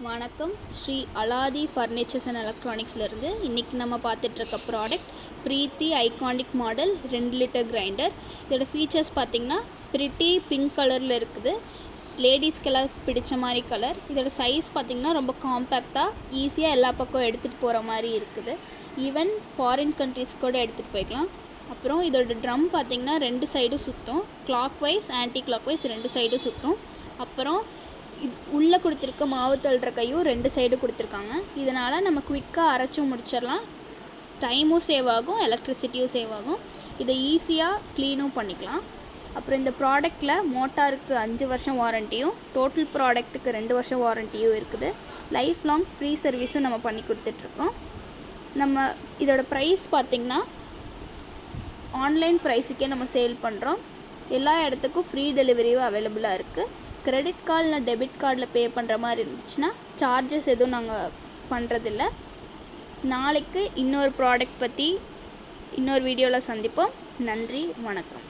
வணக்கம். Sri Alathi furnitures and எலக்ட்ரானிக்ஸ்லேருந்து இன்றைக்கி நம்ம பார்த்துட்ருக்க product Preethi iconic model 2 litre grinder. இதோட ஃபீச்சர்ஸ் பார்த்திங்கன்னா ப்ரிட்டி பிங்க் கலரில் இருக்குது. லேடிஸ்க்கெல்லாம் பிடிச்ச மாதிரி கலர். இதோட சைஸ் பார்த்திங்கன்னா ரொம்ப காம்பேக்டாக ஈஸியாக எல்லா பக்கம் எடுத்துகிட்டு போகிற மாதிரி இருக்குது. ஈவன் ஃபாரின் கண்ட்ரீஸ் கூட எடுத்துகிட்டு போய்க்கலாம். அப்புறம் இதோட ட்ரம் பார்த்திங்கன்னா 2 சைடும் சுற்றும். Clockwise anticlockwise 2 சைடும் சுற்றும். அப்புறம் இது உள்ளே கொடுத்துருக்க மாவு தள்ளுற கையும் 2 சைடு கொடுத்துருக்காங்க. இதனால் நம்ம குவிக்காக அரைச்சும் முடிச்சிடலாம். டைமும் சேவ் ஆகும், எலக்ட்ரிசிட்டியும் சேவ் ஆகும். இதை ஈஸியாக க்ளீனும் பண்ணிக்கலாம். அப்புறம் இந்த ப்ராடக்டில் மோட்டாருக்கு 5 வருஷம் வாரண்டியும் டோட்டல் ப்ராடக்ட்டுக்கு 2 வருஷம் வாரண்டியும் இருக்குது. லைஃப் லாங் ஃப்ரீ சர்வீஸும் நம்ம பண்ணி கொடுத்துட்ருக்கோம். நம்ம இதோட ப்ரைஸ் பார்த்திங்கன்னா ஆன்லைன் ப்ரைஸுக்கே நம்ம சேல் பண்ணுறோம். எல்லா இடத்துக்கும் ஃப்ரீ டெலிவரியும் அவைலபிளாக இருக்குது. கிரெடிட் கார்டு இல்லை டெபிட் கார்டில் பே பண்ணுற மாதிரி இருந்துச்சுன்னா சார்ஜஸ் எதுவும் நாங்கள் பண்ணுறதில்ல. நாளைக்கு இன்னொரு ப்ராடக்ட் பற்றி இன்னொரு வீடியோவில் சந்திப்போம். நன்றி, வணக்கம்.